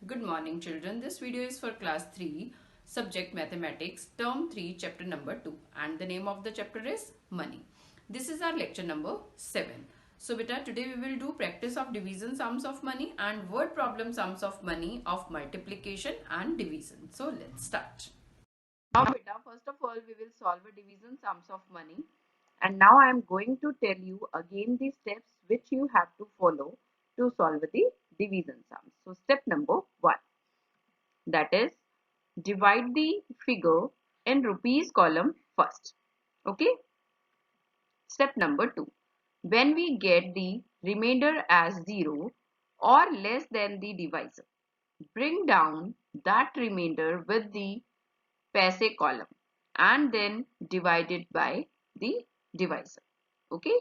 Good morning children. This video is for class 3, subject mathematics, term 3, chapter number 2, and the name of the chapter is money. This is our lecture number 7. So beta, today we will do practice of division sums of money and word problem sums of money of multiplication and division. So let's start. Now beta, first of all we will solve a division sums of money, and now I am going to tell you again the steps which you have to follow to solve the division sums. So step number 1, that is divide the figure in rupees column first. Okay. Step number 2, when we get the remainder as 0 or less than the divisor, bring down that remainder with the paise column and then divide it by the divisor. Okay.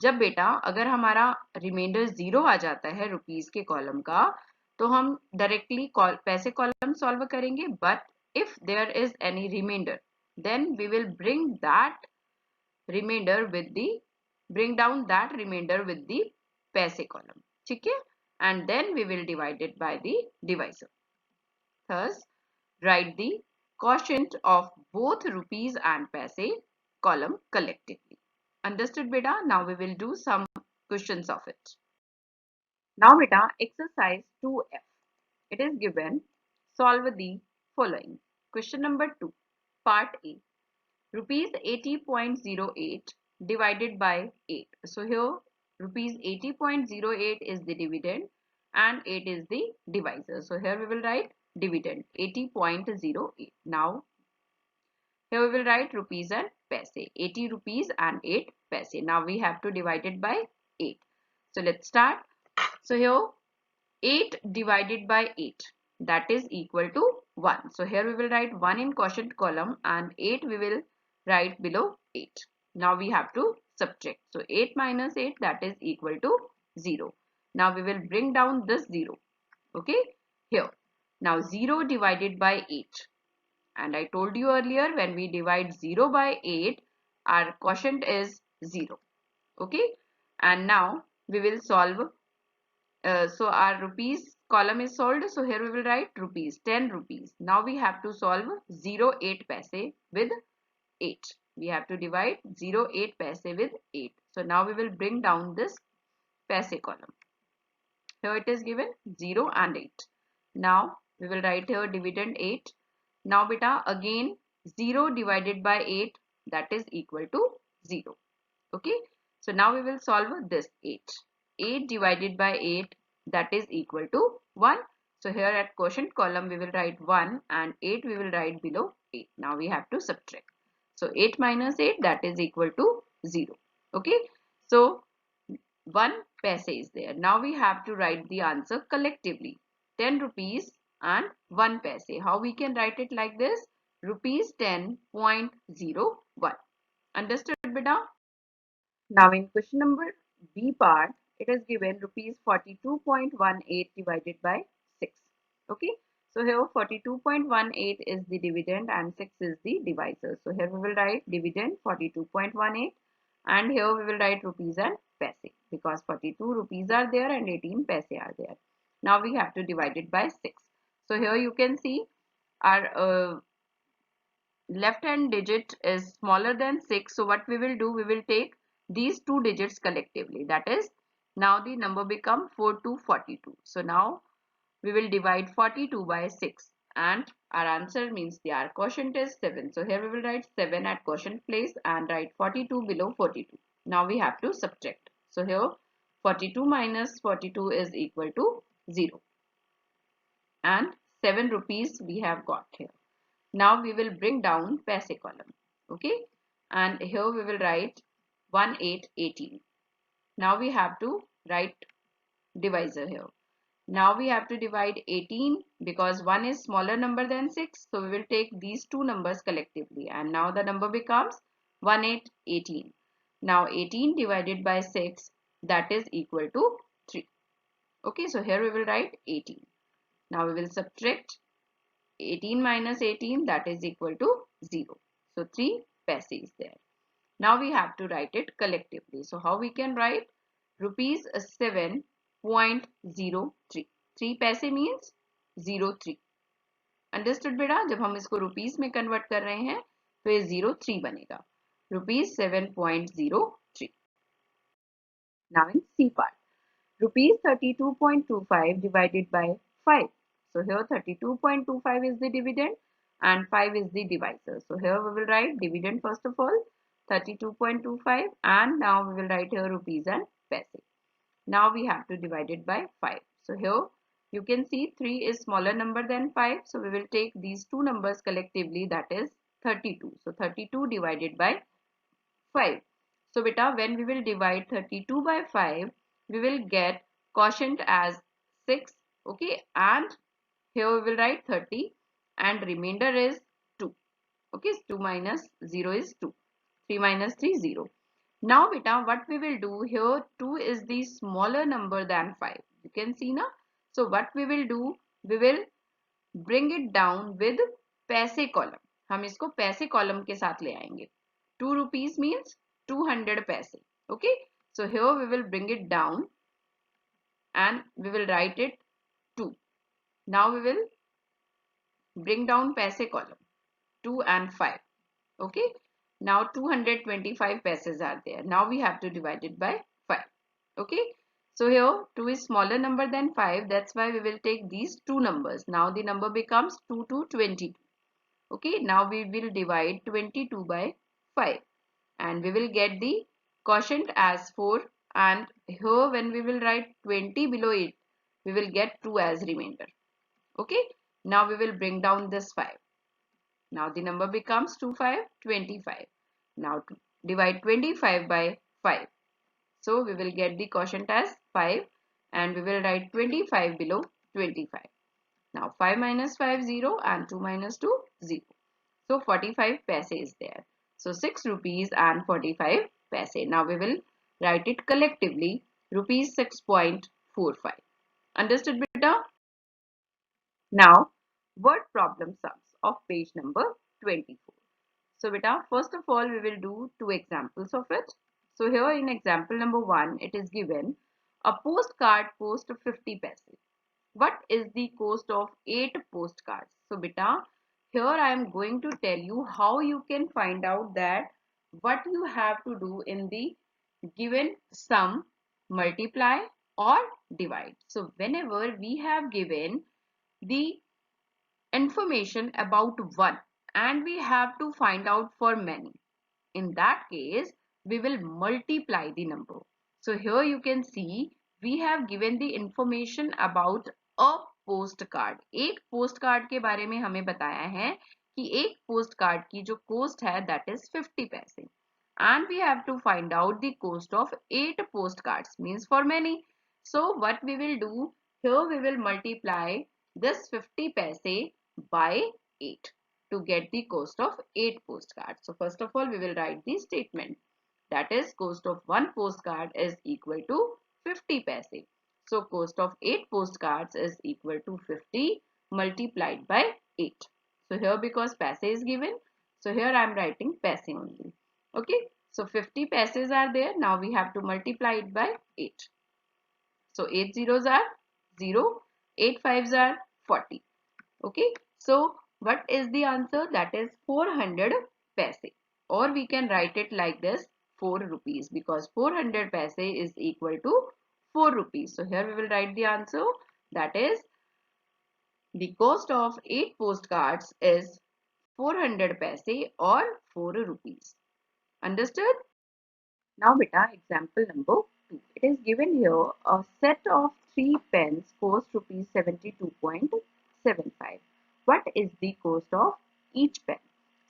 जब बेटा अगर हमारा reminder 0 आ जाता है rupees के column का, तो हम डायरेक्टली पैसे कॉलम सॉल्व करेंगे, but if there is any remainder then we will bring that remainder with the bring down that remainder with the paise column. ठीक है, and then we will divide it by the divisor. Thus write the quotient of both rupees and paise column collectively. Understood beta? Now we will do some questions of it. Now beta, exercise 2F. It is given, solve the following. Question number 2, part A. Rupees 80.08 divided by 8. So here rupees 80.08 is the dividend and 8 is the divisor. So here we will write dividend 80.08. Now here we will write rupees and paise, 80 rupees and 8 paise. Now we have to divide it by 8. So let's start. So here 8 divided by 8, that is equal to 1. So here we will write 1 in quotient column and 8 we will write below 8. Now we have to subtract. So 8 minus 8, that is equal to 0. Now we will bring down this 0. Okay, here. Now 0 divided by 8. And I told you earlier, when we divide 0 by 8, our quotient is 0. Okay, and now we will solve. So our rupees column is solved. So here we will write rupees, 10 rupees. Now we have to solve 0, 8 paise with 8. We have to divide 0, 8 paise with 8. So now we will bring down this paise column. Here it is given 0 and 8. Now we will write here dividend 8. Now beta, again 0 divided by 8, that is equal to 0. Okay. So now we will solve this 8. 8 divided by 8, that is equal to 1. So here at quotient column we will write 1 and 8 we will write below 8. Now we have to subtract. So 8 minus 8, that is equal to 0. Okay. So 1 paise is there. Now we have to write the answer collectively. 10 rupees and 1 paise. How we can write it like this? Rupees 10.01. Understood beta? Now in question number B part, it is given rupees 42.18 divided by 6. Okay. So here 42.18 is the dividend and 6 is the divisor. So here we will write dividend 42.18 and here we will write rupees and paise because 42 rupees are there and 18 paise are there. Now we have to divide it by 6. So here you can see our left hand digit is smaller than 6. So what we will do, we will take these two digits collectively. That is, now the number become 4 to 42. So now we will divide 42 by 6 and our answer means the our quotient is 7. So here we will write 7 at quotient place and write 42 below 42. Now we have to subtract. So here 42 minus 42 is equal to 0 and 7 rupees we have got here. Now we will bring down paise column. Okay, and here we will write 1, 8, 18. Now we have to write divisor here. Now we have to divide 18 because 1 is smaller number than 6. So we will take these two numbers collectively and now the number becomes 1, 8, 18. Now 18 divided by 6, that is equal to 3. Okay, so here we will write 18. Now we will subtract 18 minus 18, that is equal to 0. So 3 paise is there. Now we have to write it collectively. So how we can write? Rupees 7.03. 3 paise means 0.03। Understood बेटा? जब हम इसको rupees में convert कर रहे हैं तो ये 0.3 बनेगा, ₹7.03। Now in C part, rupees 32.25 divided by 5. So here 32.25 is the dividend and 5 is the divisor. So here we will write dividend first of all, 32.25, and now we will write here rupees and paise. Now we have to divide it by 5. So here you can see 3 is smaller number than 5. So we will take these two numbers collectively, that is 32. So 32 divided by 5. So beta, when we will divide 32 by 5, we will get quotient as 6. Okay, and here we will write 30 and remainder is 2. Okay, 2 minus 0 is 2. 3 minus 3, 0. Now beta, what we will do here, 2 is the smaller number than 5. You can see now. So what we will do, we will bring it down with पैसे column. हम इसको पैसे column के साथ ले आएंगे. 2 rupees means 200 paise. Okay, so here we will bring it down and we will write it 2. Now we will bring down paise column, 2 and 5. Okay, now 225 paises are there. Now we have to divide it by 5. Okay, so here 2 is smaller number than 5, that's why we will take these two numbers. Now the number becomes 2 to 22. Okay, now we will divide 22 by 5 and we will get the quotient as 4, and here when we will write 20 below it, we will get 2 as remainder. Okay, now we will bring down this 5. Now the number becomes 25. Now to divide 25 by 5. So we will get the quotient as 5 and we will write 25 below 25. Now 5 minus 5, 0, and 2 minus 2, 0. So 45 paise is there. So 6 rupees and 45 paise. Now we will write it collectively, rupees 6.45. Understood beta? Now word problem sums of page number 24. So beta, first of all we will do two examples of it. So here in example number 1, it is given a postcard cost 50 paise. What is the cost of 8 postcards? So beta, here I am going to tell you how you can find out that what you have to do in the given sum, multiply or divide. So whenever we have given the information about one and we have to find out for many, in that case we will multiply the number. So here you can see we have given the information about a postcard. एक postcard के बारे में हमें बताया है कि एक postcard की जो cost है that is 50 पैसे, and we have to find out the cost of 8 postcards means for many. So what we will do here, we will multiply this 50 paise by 8 to get the cost of 8 postcards. So first of all we will write the statement, that is cost of one postcard is equal to 50 paise. So cost of 8 postcards is equal to 50 multiplied by 8. So here because paise is given, so here I am writing paise only. Okay, so 50 paises are there. Now we have to multiply it by 8. So 8 zeros are 0, 8 fives are 40. Okay, so what is the answer? That is 400 paise, or we can write it like this, 4 rupees, because 400 paise is equal to 4 rupees. So here we will write the answer, that is the cost of 8 postcards is 400 paise or 4 rupees. Understood? Now beta, example number 2. It is given here a set of 3 pens cost rupees 72.75. What is the cost of each pen?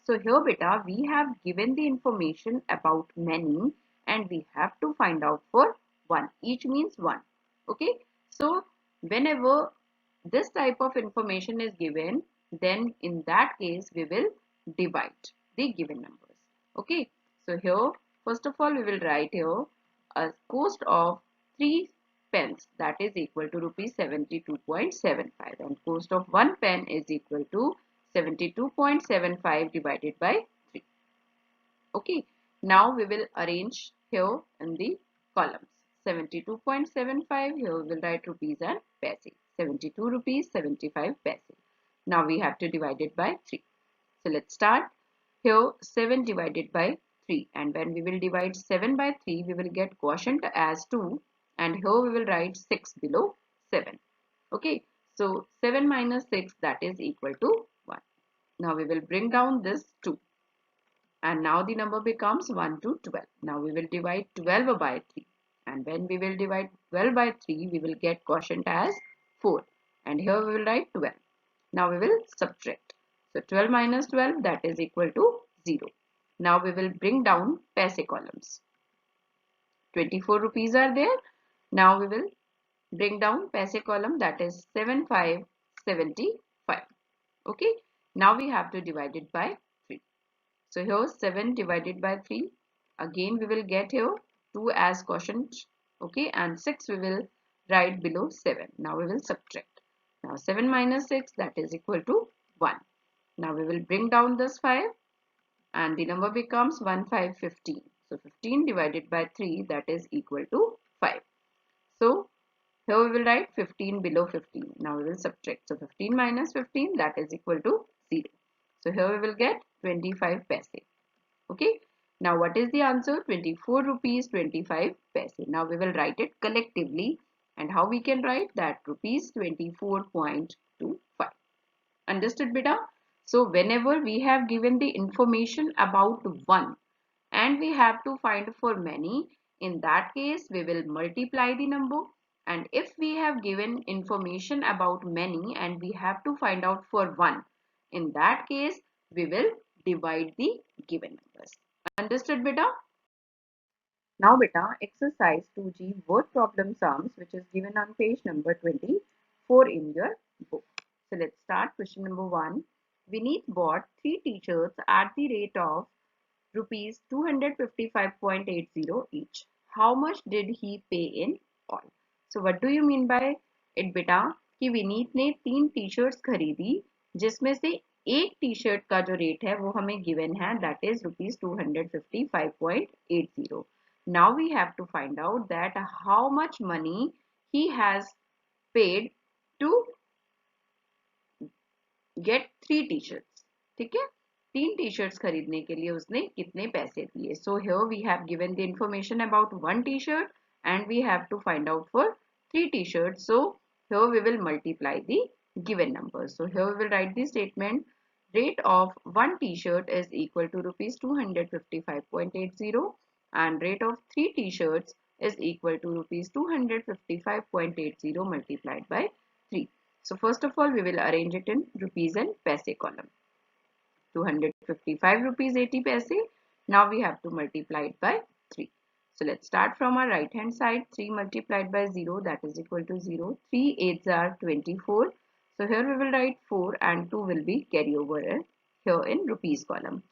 So here beta, we have given the information about many and we have to find out for one. Each means one. Okay. So whenever this type of information is given, then in that case we will divide the given numbers. Okay. So here first of all we will write here a cost of 3 pens, that is equal to rupees 72.75, and cost of 1 pen is equal to 72.75 divided by 3. Okay, now we will arrange here in the columns. 72.75, here we will write rupees and paise. 72 rupees 75 paise. Now we have to divide it by 3. So let's start. Here 7 divided by 3, and when we will divide 7 by 3 we will get quotient as 2, and here we will write 6 below 7. Okay, so 7 minus 6, that is equal to 1. Now we will bring down this 2, and now the number becomes 1 to 12. Now we will divide 12 by 3, and when we will divide 12 by 3 we will get quotient as 4, and here we will write 12. Now we will subtract. So 12 minus 12, that is equal to 0. Now we will bring down paise columns. 24 rupees are there. Now we will bring down paise column, that is 7575. Okay. Now we have to divide it by 3. So here 7 divided by 3. Again we will get here 2 as quotient. Okay. And 6 we will write below 7. Now we will subtract. Now 7 minus 6, that is equal to 1. Now we will bring down this 5, and the number becomes 1515. So 15 divided by 3, that is equal to 5. So here we will write 15 below 15. Now we will subtract. So 15 minus 15, that is equal to 0. So here we will get 25 paise. Okay. Now what is the answer? 24 rupees 25 paise. Now we will write it collectively, and how we can write that? Rupees 24.25. Understood, beta? So whenever we have given the information about one and we have to find for many, in that case we will multiply the number. And if we have given information about many and we have to find out for one, in that case we will divide the given numbers. Understood, beta? Now beta, exercise 2G word problem sums, which is given on page number 24 in your book. So let's start. Question number 1. Vineet bought 3 t-shirts at the rate of rupees 255.80 each. How much did he pay in all? So what do you mean by it, beta? कि विनीत ने 3 T-shirts खरीदी जिसमें से एक T shirt का जो rate है वो हमें गिवन है, that is rupees 255.80. Now we have to find out that how much money he has paid to get 3 t-shirts. ठीक है, 3 t-shirts खरीदने के लिए उसने कितने पैसे दिए. So here we have given the information about 1 t-shirt and we have to find out for 3 t-shirts. So here we will multiply the given numbers. So here we will write the statement. Rate of 1 t-shirt is equal to rupees 255.80 and rate of 3 t-shirts is equal to rupees 255.80 multiplied by 3. So first of all we will arrange it in rupees and paise column. 255 rupees 80 paise. Now we have to multiply it by 3. So let's start from our right hand side. 3 multiplied by 0, that is equal to 0. 3 8s are 24. So here we will write 4 and 2 will be carry over here in rupees column.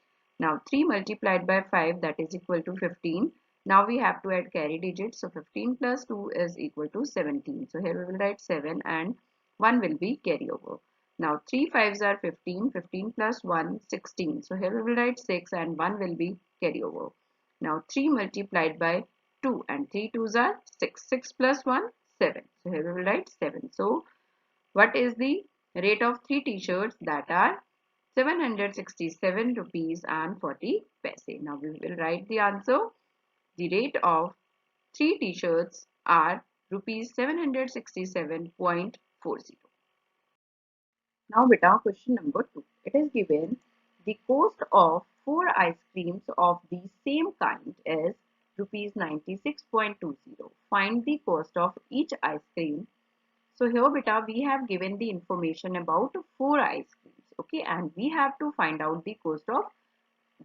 Now 3 multiplied by 5, that is equal to 15. Now we have to add carry digits. So 15 plus 2 is equal to 17. So here we will write 7 and 1 will be carry over. Now 3 5s are 15. 15 plus 1, 16. So here we will write 6 and 1 will be carry over. Now 3 multiplied by 2 and 3 2s are 6. 6 plus 1, 7. So here we will write 7. So what is the rate of 3 t-shirts? That are 767 rupees and 40 paise. Now we will write the answer. The rate of 3 t-shirts are rupees 767.40. Now beta, question number 2. It is given the cost of 4 ice creams of the same kind is rupees 96.20. Find the cost of each ice cream. So here beta, we have given the information about 4 ice creams. Okay, and we have to find out the cost of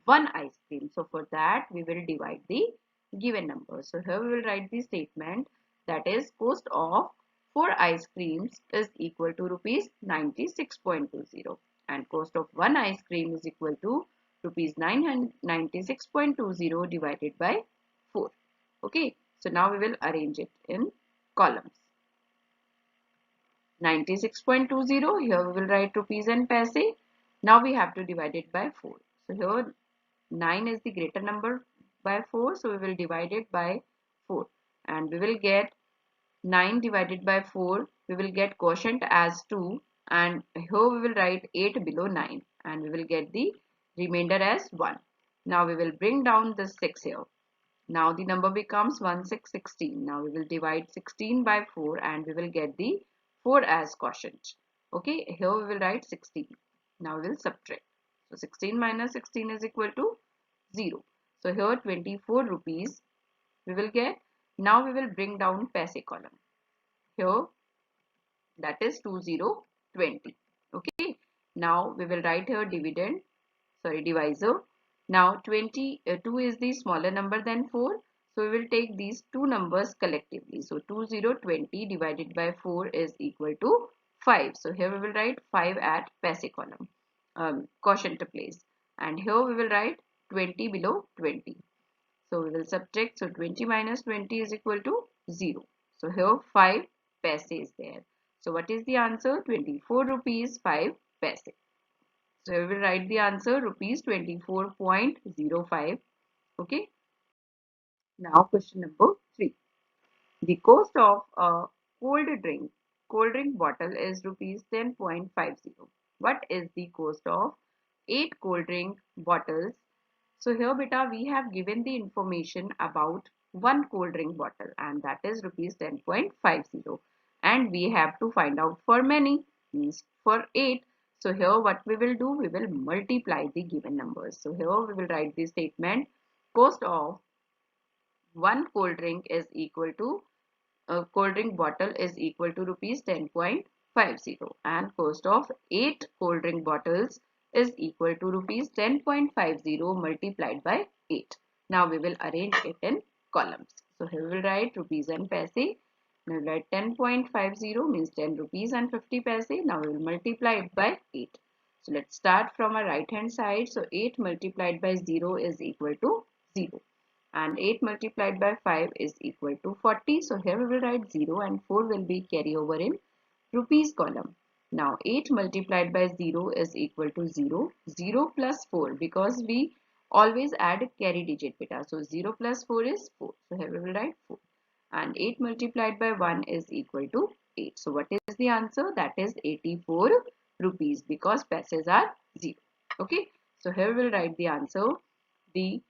1 ice cream. So for that we will divide the given number. So here we will write the statement, that is cost of 4 ice creams is equal to rupees 96.20 and cost of 1 ice cream is equal to rupees 96.20 divided by 4. Okay, so now we will arrange it in columns. 96.20, here we will write rupees and paise. Now we have to divide it by 4. So here 9 is the greater number by 4, so we will divide it by 4 and we will get 9 divided by 4 we will get quotient as 2, and here we will write 8 below 9, and we will get the remainder as 1. Now we will bring down the 6 here. Now the number becomes 1, 6, 16. Now we will divide 16 by 4 and we will get the 4 as quotient. Okay, here we will write 16. Now we will subtract. So 16 minus 16 is equal to 0. So here 24 rupees we will get. Now we will bring down paise column. Here that is 2020. Okay, now we will write here divisor. Now 2 is the smaller number than 4. So we will take these two numbers collectively. So 2020 divided by 4 is equal to 5. So here we will write 5 at paise column, quotient place. And here we will write 20 below 20. So we will subtract. So 20 minus 20 is equal to 0. So here 5 paise is there. So what is the answer? 24 rupees 5 paise. So we will write the answer rupees 24.05. Okay. Now question number 3. The cost of a cold drink bottle is rupees 10.50. What is the cost of 8 cold drink bottles? So here beta we have given the information about one cold drink bottle, and that is rupees 10.50, and we have to find out for many, means for 8. So here what we will do, we will multiply the given numbers. So here we will write the statement, cost of one cold drink is equal to a cold drink bottle is equal to rupees 10.50, and cost of 8 cold drink bottles is equal to rupees 10.50 multiplied by 8. Now we will arrange it in columns. So here we will write rupees and paise. Now we will write 10.50 means 10 rupees and 50 paise. Now we will multiply it by 8. So let's start from our right hand side. So 8 multiplied by 0 is equal to 0. And 8 multiplied by 5 is equal to 40. So here we will write 0 and 4 will be carry over in rupees column. Now 8 multiplied by 0 is equal to 0. 0 plus 4, because we always add carry digit beta. So 0 plus 4 is 4. So here we will write 4. And 8 multiplied by 1 is equal to 8. So what is the answer? That is 84 rupees, because passes are 0. Okay. So here we will write the answer. The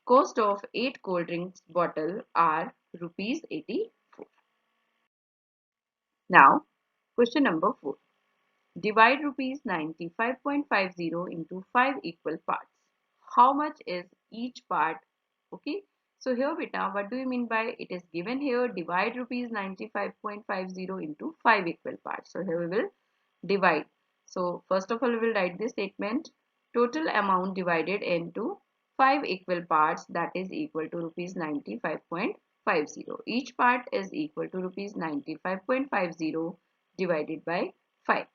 cost of 8 cold drinks bottle are rupees 84. Now, question number 4. Divide rupees 95.50 into 5 equal parts. How much is each part? Okay. So here beta, what do you mean by it is given here? Divide rupees 95.50 into 5 equal parts. So here we will divide. So first of all, we will write this statement. Total amount divided into 5 equal parts, that is equal to rupees 95.50. Each part is equal to rupees 95.50 divided by 5.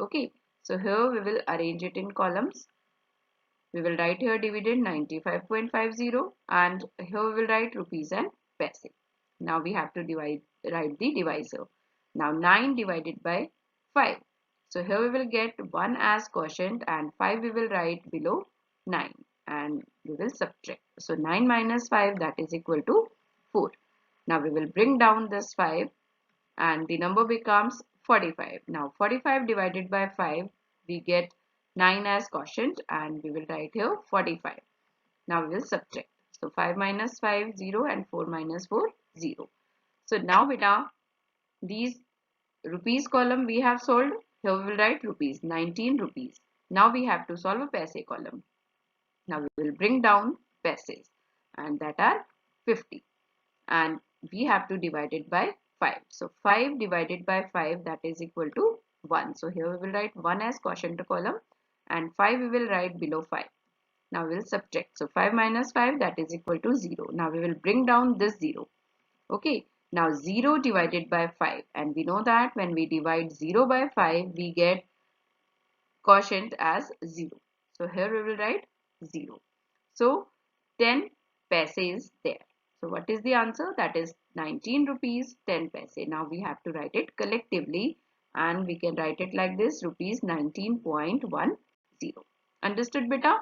Okay. So here we will arrange it in columns. We will write here dividend 95.50, and here we will write rupees and paise. Now we have to write the divisor. Now 9 divided by 5. So here we will get 1 as quotient and 5 we will write below 9, and we will subtract. So 9 minus 5, that is equal to 4. Now we will bring down this 5 and the number becomes 45. Now 45 divided by 5, we get 9 as quotient and we will write here 45. Now we will subtract. So 5 minus 5, 0, and 4 minus 4, 0. So now beta, these rupees column we have solved. Here we will write rupees, 19 rupees. Now we have to solve a paise column. Now we will bring down paises, and that are 50. And we have to divide it by 5. So 5 divided by 5, that is equal to 1. So here we will write 1 as quotient column and 5 we will write below 5. Now we will subtract. So 5 minus 5, that is equal to 0. Now we will bring down this 0. Okay. Now 0 divided by 5, and we know that when we divide 0 by 5, we get quotient as 0. So here we will write 0. So 10 paise is there. So what is the answer? That is 19 rupees 10 paise. Now we have to write it collectively, and we can write it like this, rupees 19.10. Understood beta?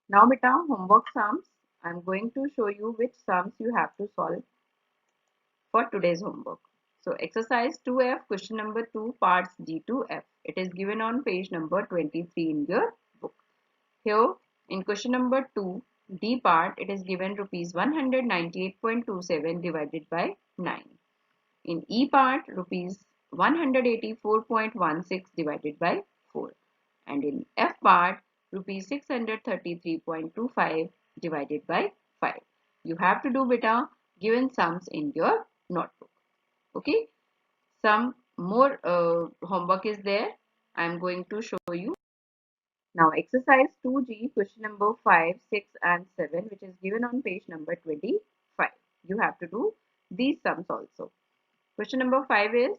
Now beta, homework sums. I am going to show you which sums you have to solve for today's homework. So exercise 2F, question number 2, parts D to F. It is given on page number 23 in your book. Here in question number 2, D part, it is given rupees 198.27 divided by 9. In E part, rupees 184.16 divided by 4. And in F part, rupees 633.25 divided by 5. You have to do beta given sums in your notebook. Okay. Some more homework is there. I am going to show you. Now exercise 2G, question number 5, 6 and 7, which is given on page number 25. You have to do these sums also. Question number 5 is,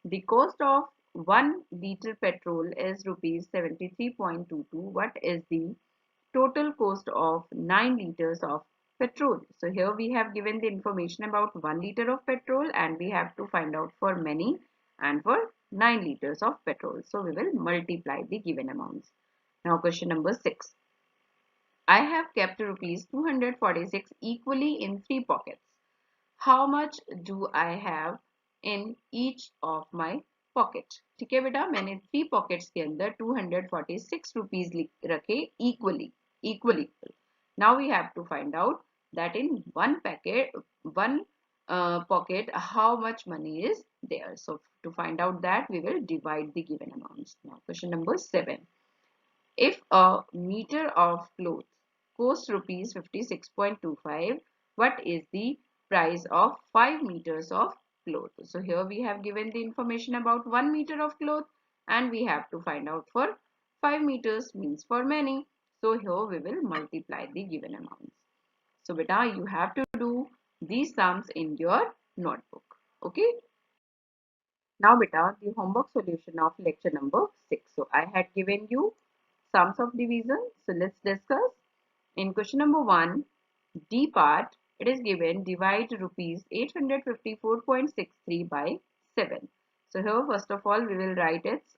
the cost of 1 liter petrol is rupees 73.22. What is the total cost of 9 liters of petrol? So here we have given the information about 1 liter of petrol and we have to find out for many and for 9 liters of petrol. So we will multiply the given amounts. Now question number 6. I have kept rupees 246 equally in 3 pockets. How much do I have in each of my pocket? ठीक है बेटा, मैंने 3 pockets के अंदर 246 rupees रखे equally. Now we have to find out that in one pocket how much money is there. So to find out that, we will divide the given amounts. Now question number 7. If a meter of cloth costs rupees 56.25, what is the price of 5 meters of cloth? So here we have given the information about 1 meter of cloth and we have to find out for 5 meters, means for many. So here we will multiply the given amounts. So beta, you have to do these sums in your notebook. Okay. Now beta, the homework solution of lecture number 6. So I had given you sums of division. So let's discuss. In question number 1, D part, it is given divide rupees 854.63 by 7. So here first of all we will write its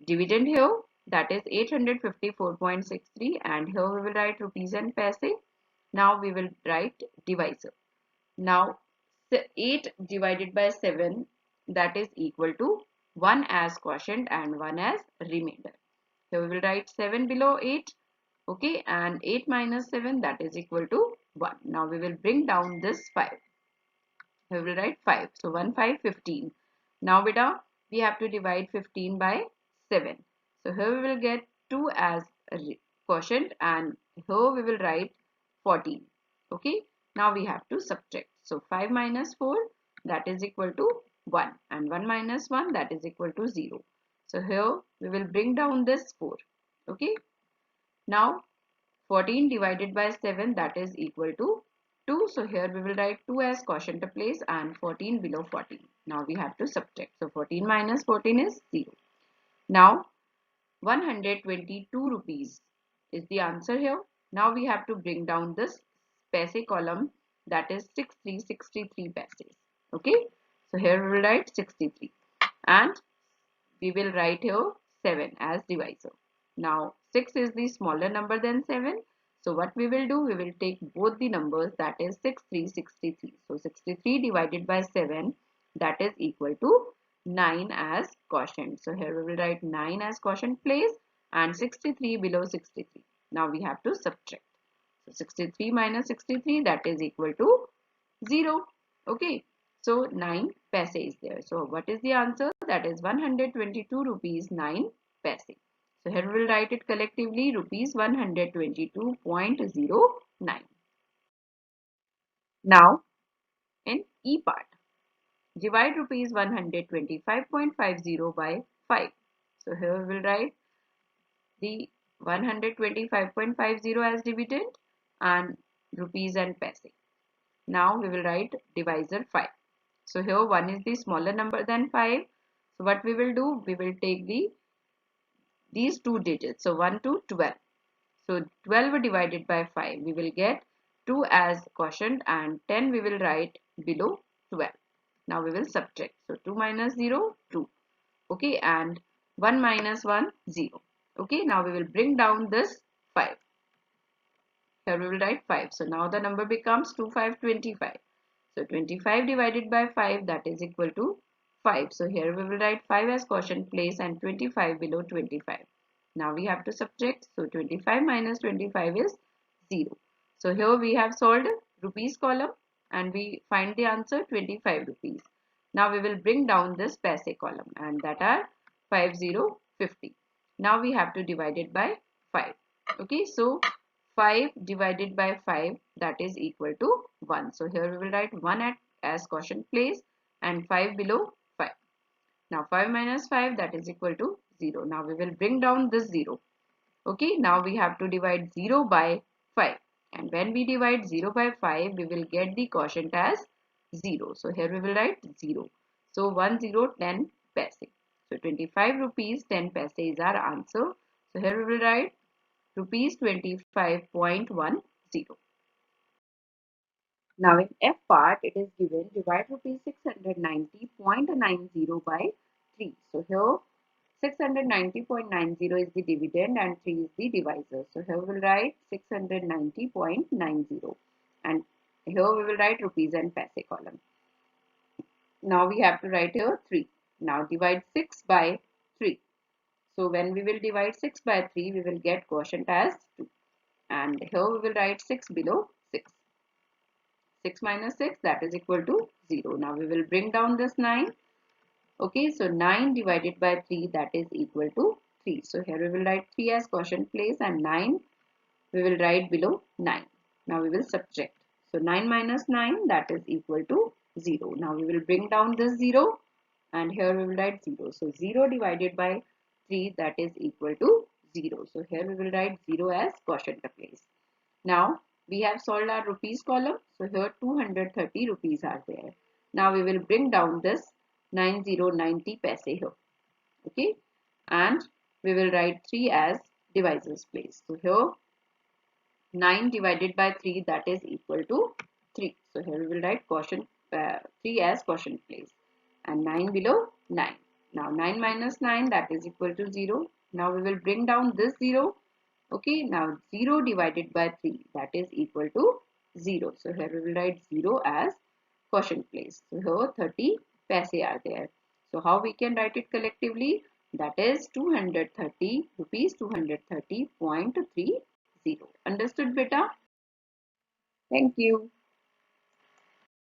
dividend here, that is 854.63, and here we will write rupees and paise. Now we will write divisor. Now 8 divided by 7, that is equal to 1 as quotient and 1 as remainder. So we will write 7 below 8. Okay, and 8 minus 7, that is equal to 1. Now we will bring down this 5. We will write 5. So 1, 5, 15. Now beta, we have to divide 15 by 7. So here we will get 2 as a quotient and here we will write 14. Okay, now we have to subtract. So 5 minus 4, that is equal to 1, and 1 minus 1, that is equal to 0. So here we will bring down this 4. Okay, now 14 divided by 7, that is equal to 2. So here we will write 2 as quotient place and 14 below 14. Now we have to subtract. So 14 minus 14 is 0. Now 122 rupees is the answer here. Now we have to bring down this paise column, that is 63 paise. Okay, so here we will write 63 and we will write here 7 as divisor. Now 6 is the smaller number than 7. So what we will do, we will take both the numbers, that is 63. So 63 divided by 7, that is equal to 9 as quotient. So here we will write 9 as quotient place and 63 below 63. Now we have to subtract. So 63 minus 63, that is equal to 0. Okay. So 9 paise is there. So what is the answer? That is 122 rupees 9 paise. So here we will write it collectively, rupees 122.09. Now in E part, divide rupees 125.50 by 5. So here we will write the 125.50 as dividend and rupees and paise. Now we will write divisor 5. So here 1 is the smaller number than 5. So what we will do, we will take these two digits. So 1 to 12. So 12 divided by 5, we will get 2 as quotient and 10 we will write below 12. Now we will subtract. So 2 minus 0, 2. Okay, and 1 minus 1, 0. Okay, now we will bring down this 5. Here we will write 5. So now the number becomes 2525. So 25 divided by 5, that is equal to 5. So here we will write 5 as quotient place and 25 below 25. Now we have to subtract. So 25 minus 25 is 0. So here we have solved rupees column and we find the answer 25 rupees. Now we will bring down this paise column and that are 5050. Now we have to divide it by 5. Okay, so 5 divided by 5, that is equal to 1. So here we will write 1 as quotient place and 5 below 5. Now 5 minus 5, that is equal to 0. Now we will bring down this 0. Okay, now we have to divide 0 by 5. And when we divide 0 by 5, we will get the quotient as 0. So here we will write 0. So 10 paise. So 25 rupees 10 paise is our answer. So here we will write rupees 25.10. Now in F part, it is given divide rupees 690.90 by 3. So here 690.90 is the dividend and 3 is the divisor. So here we will write 690.90 and here we will write rupees and paise column. Now we have to write here 3. Now divide 6 by 3. So when we will divide 6 by 3, we will get quotient as 2. And here we will write 6 below 6. 6 minus 6, that is equal to 0. Now we will bring down this 9. Okay, so 9 divided by 3, that is equal to 3. So here we will write 3 as quotient place and 9 we will write below 9. Now we will subtract. So 9 minus 9, that is equal to 0. Now we will bring down this 0 and here we will write 0. So 0 divided by 3, that is equal to 0. So here we will write 0 as quotient place. Now we have solved our rupees column. So here 230 rupees are there. Now we will bring down this 9090 paise here. Okay. And we will write 3 as divisors place. So here 9 divided by 3, that is equal to 3. So here we will write quotient 3 as quotient place and 9 below 9. Now 9 minus 9, that is equal to 0. Now we will bring down this 0. Okay, now 0 divided by 3, that is equal to 0. So here we will write 0 as quotient place. So here 30 paise are there. So how we can write it collectively? That is 230 rupees 230.30. Understood beta? Thank you.